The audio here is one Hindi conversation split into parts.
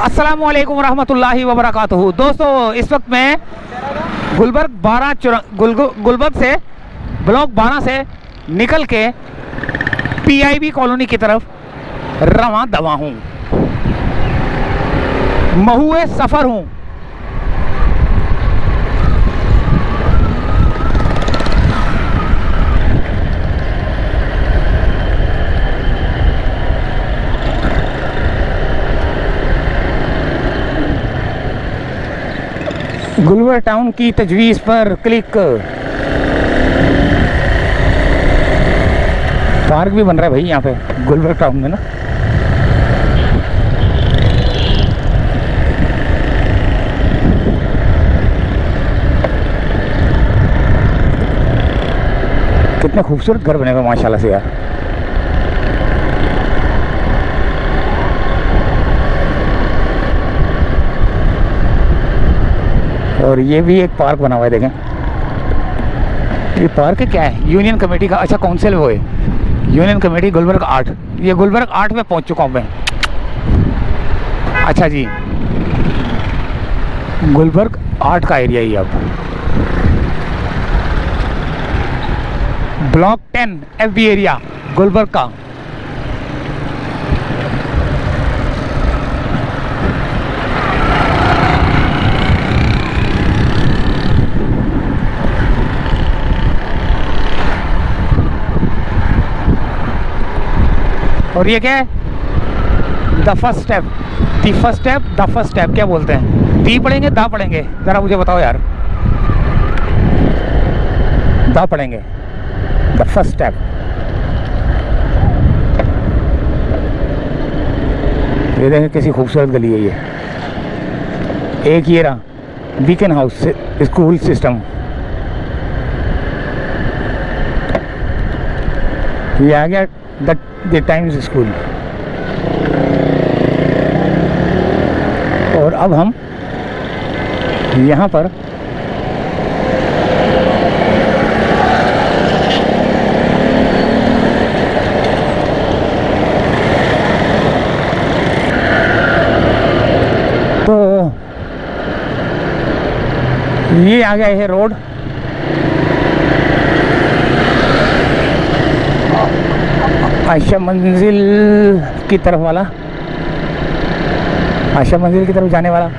अस्सलामुअलैकुम रहमतुल्लाहि व बरकातुहू। दोस्तों, इस वक्त मैं गुलबर्ग से ब्लॉक 12 से निकल के पीआईबी कॉलोनी की तरफ रवां दवा हूँ। महुए सफ़र हूँ। गुलबर्ग टाउन की तजवीज़ पर क्लिक। पार्क भी बन रहा है भाई यहाँ पे गुलबर्ग टाउन में ना। कितने खूबसूरत घर बने हुए माशाल्लाह से यार। और ये भी एक पार्क बना हुआ है, देखें। ये पार्क क्या है? यूनियन कमेटी का, अच्छा काउंसिल वो है, यूनियन कमेटी गुलबर्ग 8। ये गुलबर्ग 8 में पहुंच चुका हूँ मैं। अच्छा जी, गुलबर्ग 8 का एरिया ही अब ब्लॉक 10 FB एरिया गुलबर्ग का। और ये क्या है? The first step, the first step, the first step क्या बोलते हैं? दी पढ़ेंगे दा पढ़ेंगे? ज़रा मुझे बताओ यार। दा पढ़ेंगे, द फर्स्ट स्टेप। ये देखें कैसी खूबसूरत गली है ये। एक ये रहा बीकन हाउस स्कूल सिस्टम। ये आ गया द टाइम्स स्कूल। और अब हम यहाँ पर तो ये आ गया है रोड। आयशा मंजिल की तरफ वाला, आयशा मंजिल की तरफ जाने वाला।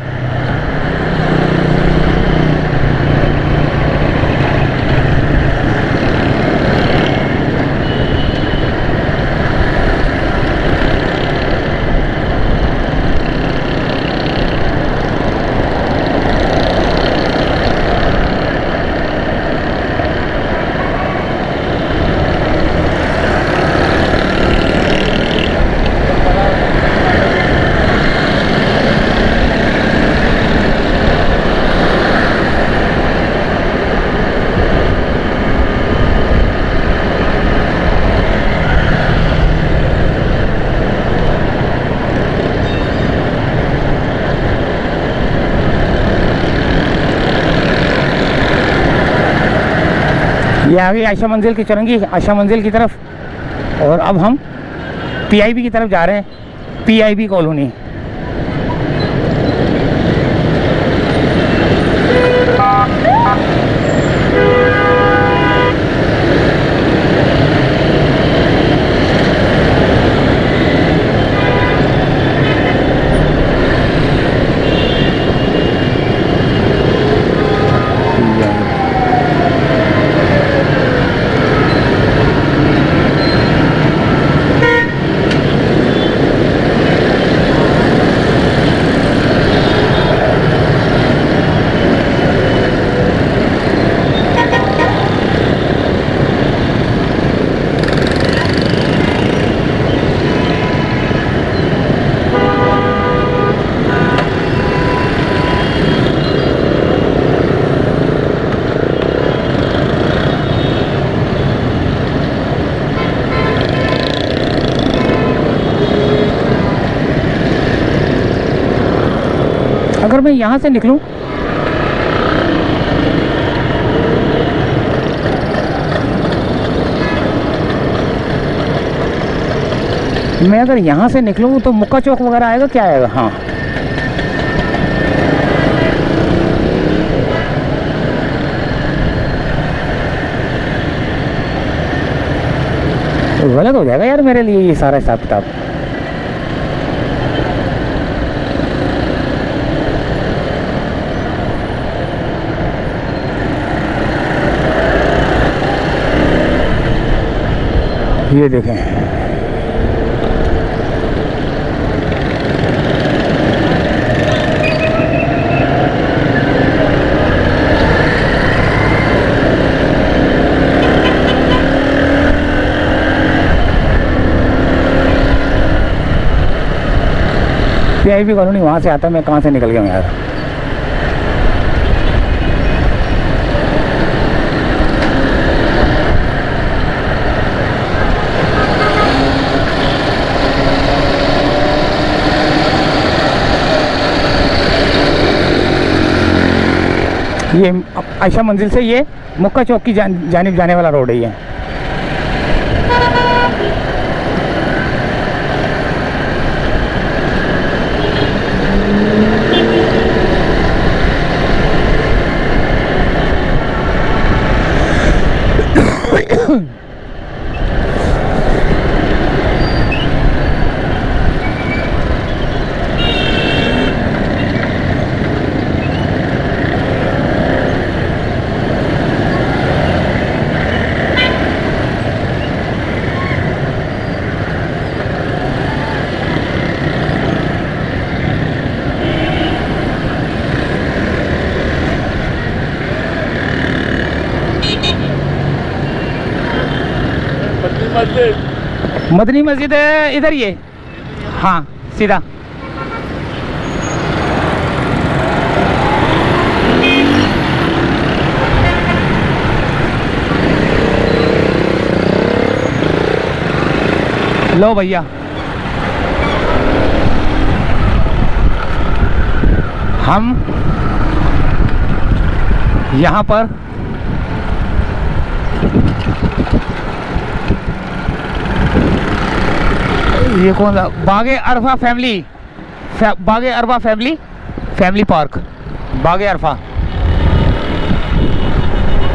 ये आ गई आयशा मंजिल की चौरंगी, आयशा मंजिल की तरफ। और अब हम पीआईबी की तरफ जा रहे हैं, पीआईबी कॉलोनी। अगर मैं यहाँ से निकलूँ मैं अगर यहाँ से निकलूँ तो मुक्का चौक वगैरह आएगा, क्या आएगा? हाँ, गलत हो जाएगा यार मेरे लिए ये सारा हिसाब किताब। ये देखें, पीआईबी कॉलोनी वहाँ से आता, मैं कहाँ से निकल गया हूँ यार। ये आयशा मंजिल से ये मुक्का चौक की जानिब जाने वाला रोड है ये। मदनी मस्जिद इधर ही है, हाँ सीधा। लो भैया, हम यहाँ पर ये कौन सा बागे अरफा फैमिली बागे अरफा फैमिली पार्क, बागे अरफा।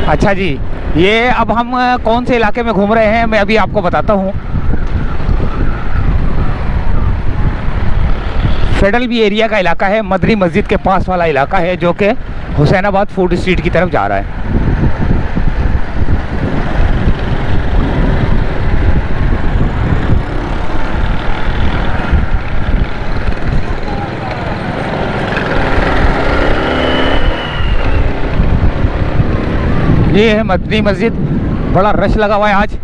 अच्छा जी, ये अब हम कौन से इलाके में घूम रहे हैं मैं अभी आपको बताता हूँ। फेडरल बी एरिया का इलाका है, मदनी मस्जिद के पास वाला इलाका है, जो कि हुसैनाबाद फूड स्ट्रीट की तरफ जा रहा है। ये है मदनी मस्जिद, बड़ा रश लगा हुआ है आज।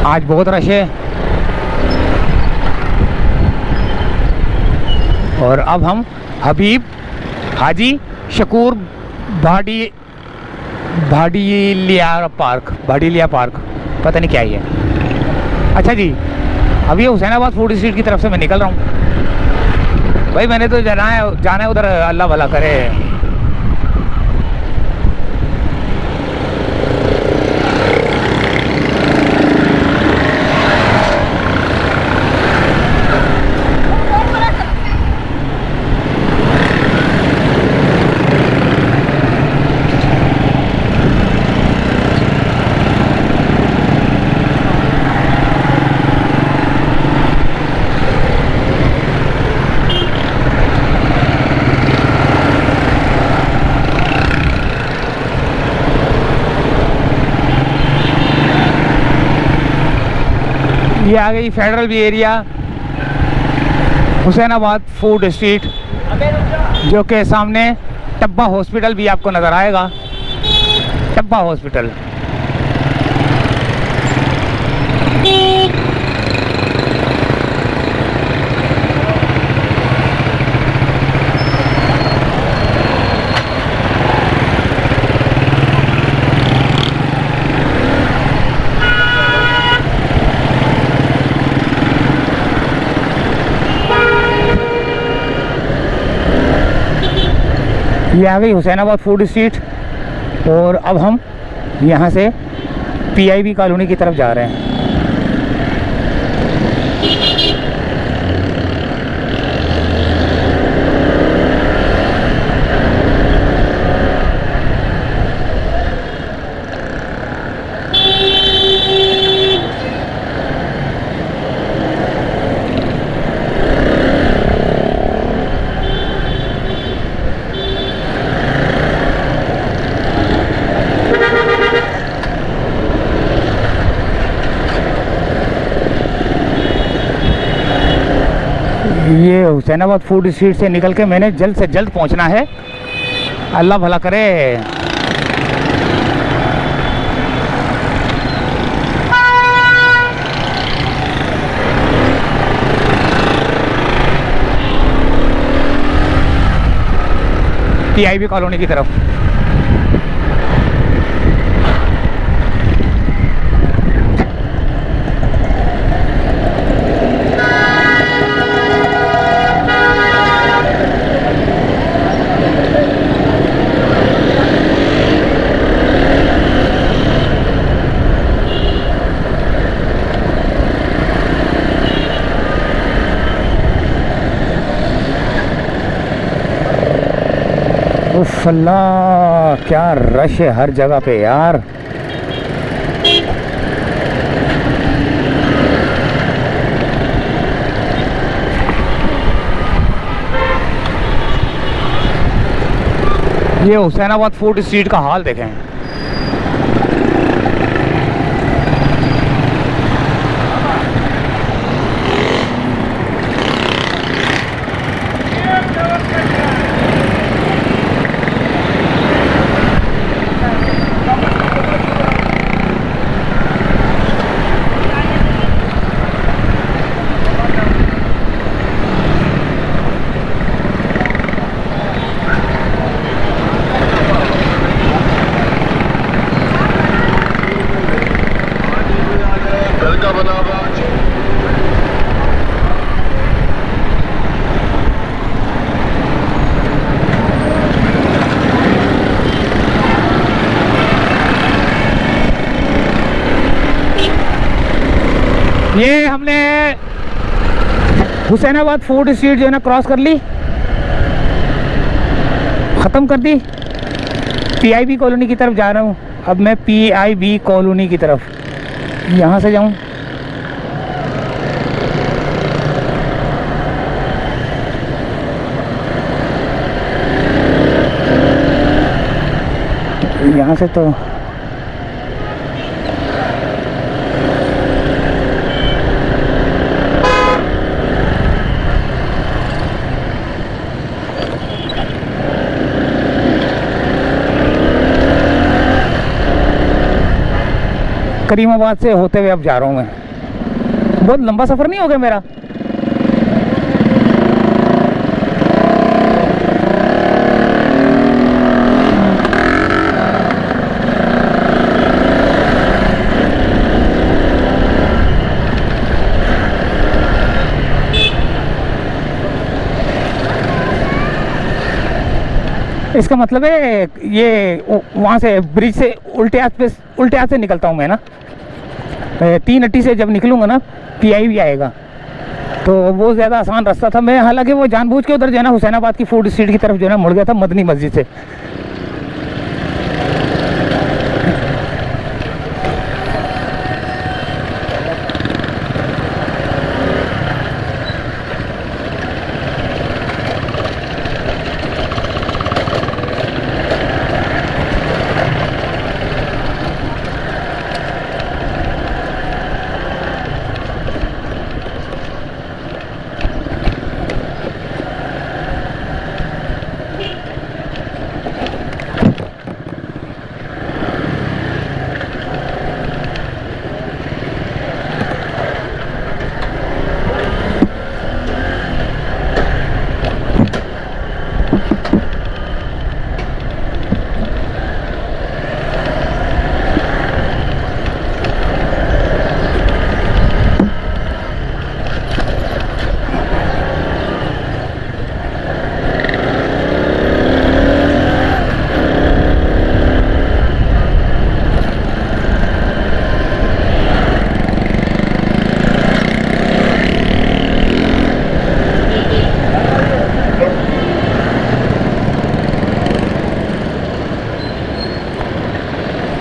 आज बहुत रश है। और अब हम हबीब हाजी शकूर भाडीलिया पार्क पता नहीं क्या ही है। अच्छा जी, अभी हुसैनाबाद फूड स्ट्रीट की तरफ से मैं निकल रहा हूँ। भाई मैंने तो जाना है उधर, अल्लाह भला करे। ये आ गई Federal B Area Hussainabad food street, जो के सामने टब्बा हॉस्पिटल भी आपको नज़र आएगा। टब्बा हॉस्पिटल। ये आ गई हुसैनाबाद फूड स्ट्रीट और अब हम यहाँ से पीआईबी कॉलोनी की तरफ जा रहे हैं। ये हुसैनाबाद फूड स्ट्रीट से निकल के मैंने जल्द से जल्द पहुंचना है। अल्लाह भला करे। पीआईबी कॉलोनी की तरफ। उफ अल्लाह, क्या रश है हर जगह पे यार। ये हुसैनाबाद फूड स्ट्रीट का हाल देखें। ये हमने हुसैनाबाद फूड स्ट्रीट जो है ना क्रॉस कर ली, ख़त्म कर दी। पीआईबी कॉलोनी की तरफ जा रहा हूँ। अब मैं पीआईबी कॉलोनी की तरफ यहाँ से जाऊँ। यहाँ से तो करीमाबाद से होते हुए अब जा रहा हूँ मैं। बहुत लंबा सफ़र नहीं हो गया मेरा। इसका मतलब है ये वहाँ से ब्रिज से उल्टे हाथ से निकलता हूँ मैं ना। 3 अट्टी से जब निकलूँगा ना पीआईबी आएगा, तो वो ज़्यादा आसान रास्ता था। मैं हालांकि वो जानबूझ के उधर जो है ना हुसैनाबाद की फूड स्ट्रीट की तरफ जो है ना मुड़ गया था मदनी मस्जिद से।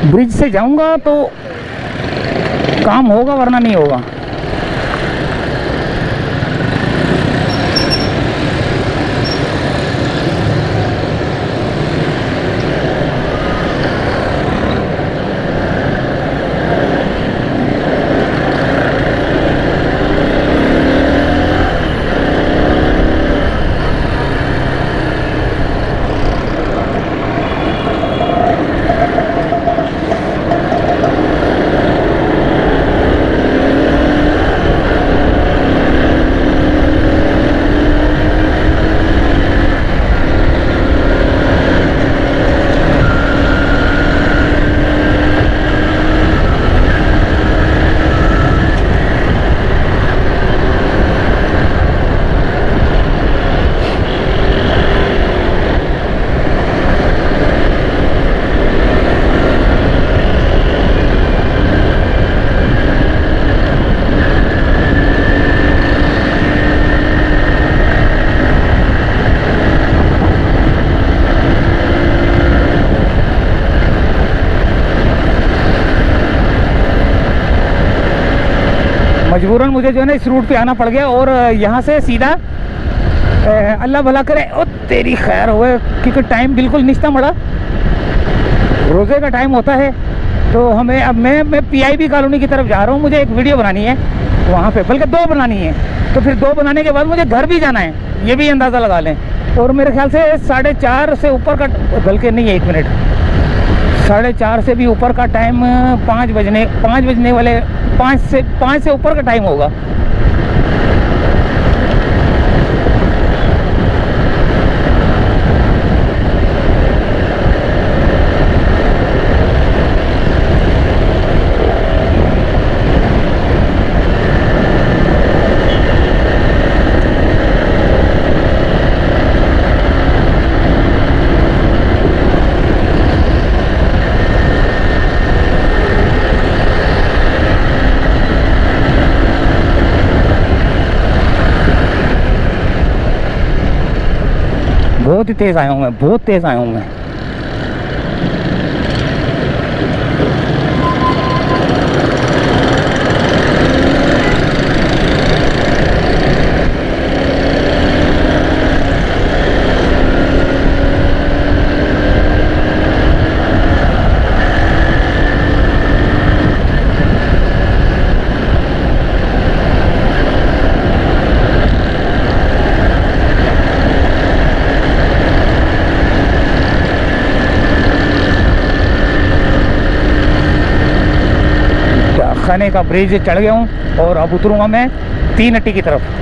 ब्रिज से जाऊंगा तो काम होगा वरना नहीं होगा। मजबूरन मुझे जो है ना इस रूट पे आना पड़ गया, और यहाँ से सीधा अल्लाह भला करे ओ तेरी खैर हुए, क्योंकि टाइम बिल्कुल निश्चित मड़ा, रोज़े का टाइम होता है। तो हमें अब मैं PIB कॉलोनी की तरफ जा रहा हूँ, मुझे एक वीडियो बनानी है वहाँ पे, बल्कि 2 बनानी है। तो फिर 2 बनाने के बाद मुझे घर भी जाना है, ये भी अंदाज़ा लगा लें। और मेरे ख्याल से 4:30 से ऊपर का, बल्कि नहीं 1 मिनट, 4:30 से भी ऊपर का टाइम 5 बजने वाले, 5 से ऊपर का टाइम होगा। बहुत ही तेज़ आया हूँ मैं, बहुत तेज़ आया हूँ मैं। खाने का ब्रिज चढ़ गया हूँ और अब उतरूँगा मैं 3 अट्टी की तरफ।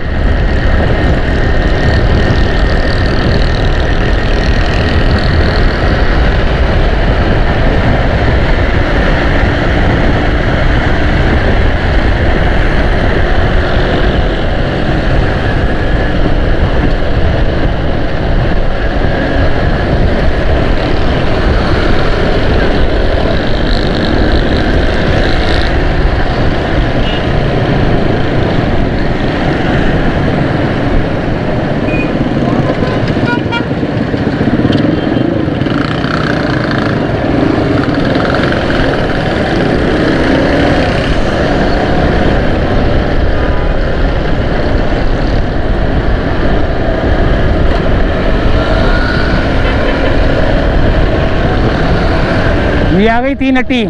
ये आ गई 3 अट्टी।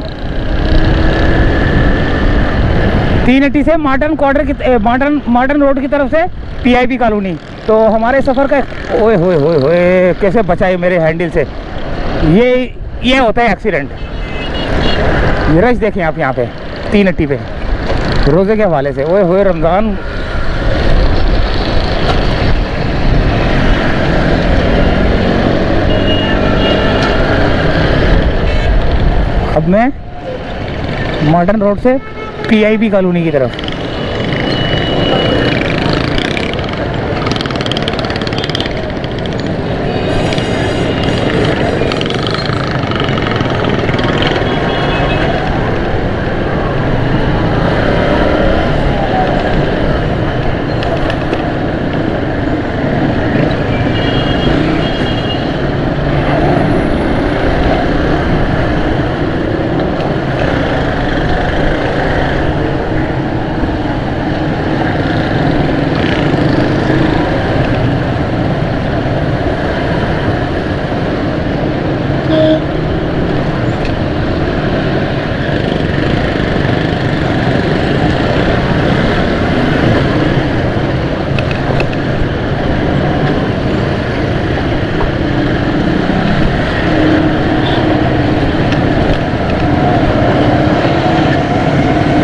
3 अट्टी से मॉडर्न क्वार्टर की, मॉडर्न रोड की तरफ से PIB कॉलोनी। तो हमारे सफ़र का, ओए होए होए होए कैसे बचाए मेरे हैंडल से। ये होता है एक्सीडेंट। ये रश देखें आप यहाँ पे 3 अट्टी पे, रोज़े के हवाले से। ओए होए रमज़ान। अब मैं मॉडर्न रोड से PIB कॉलोनी की तरफ।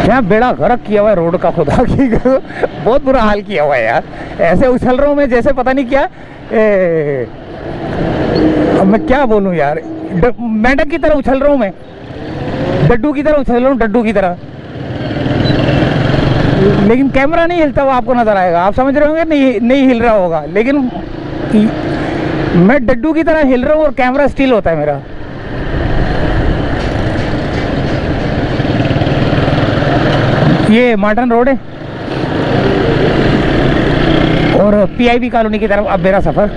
क्या बेड़ा गर्क किया हुआ है रोड का, खुदा की बहुत बुरा हाल किया हुआ है यार। ऐसे उछल रहा हूँ मैं जैसे पता नहीं क्या, अब मैं क्या बोलूँ यार, मेंढक की तरह उछल रहा हूँ मैं, डड्डू की तरह उछल रहा हूँ, डड्डू की तरह। लेकिन कैमरा नहीं हिलता हुआ आपको नजर आएगा, आप समझ रहे होंगे नहीं हिल रहा होगा, लेकिन मैं डड्डू की तरह हिल रहा हूँ और कैमरा स्टिल होता है मेरा। ये मॉडर्न रोड है और PIB कॉलोनी की तरफ अब मेरा सफ़र।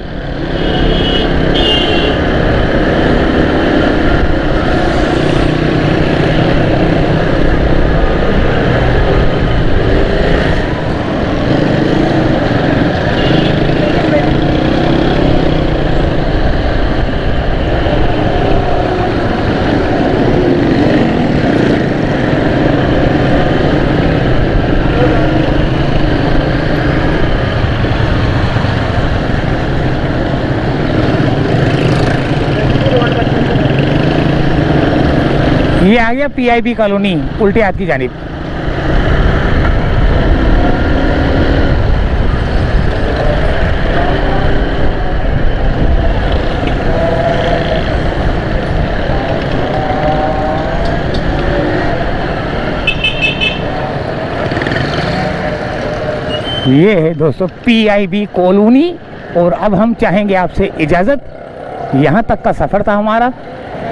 ये आ गया पीआईबी कॉलोनी उल्टे हाथ की जानिब। ये है दोस्तों पीआईबी कॉलोनी। और अब हम चाहेंगे आपसे इजाज़त। यहाँ तक का सफ़र था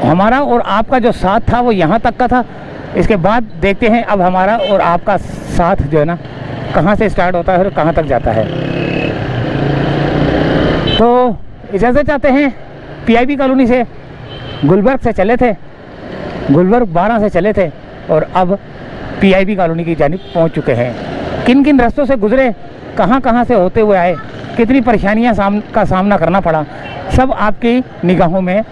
हमारा और आपका जो साथ था वो यहाँ तक का था। इसके बाद देखते हैं अब हमारा और आपका साथ जो है ना कहाँ से स्टार्ट होता है और कहाँ तक जाता है। तो इजाज़त चाहते हैं। पीआईबी कॉलोनी से गुलबर्ग से चले थे, गुलबर्ग 12 से चले थे और अब पीआईबी कॉलोनी की जानिब पहुँच चुके हैं। किन किन रास्तों से गुजरे, कहाँ कहाँ से होते हुए आए, कितनी परेशानियाँ का सामना करना पड़ा, सब आपकी निगाहों में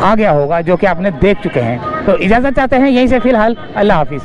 आ गया होगा जो कि आपने देख चुके हैं। तो इजाज़त चाहते हैं यहीं से फ़िलहाल। अल्लाह हाफिज़।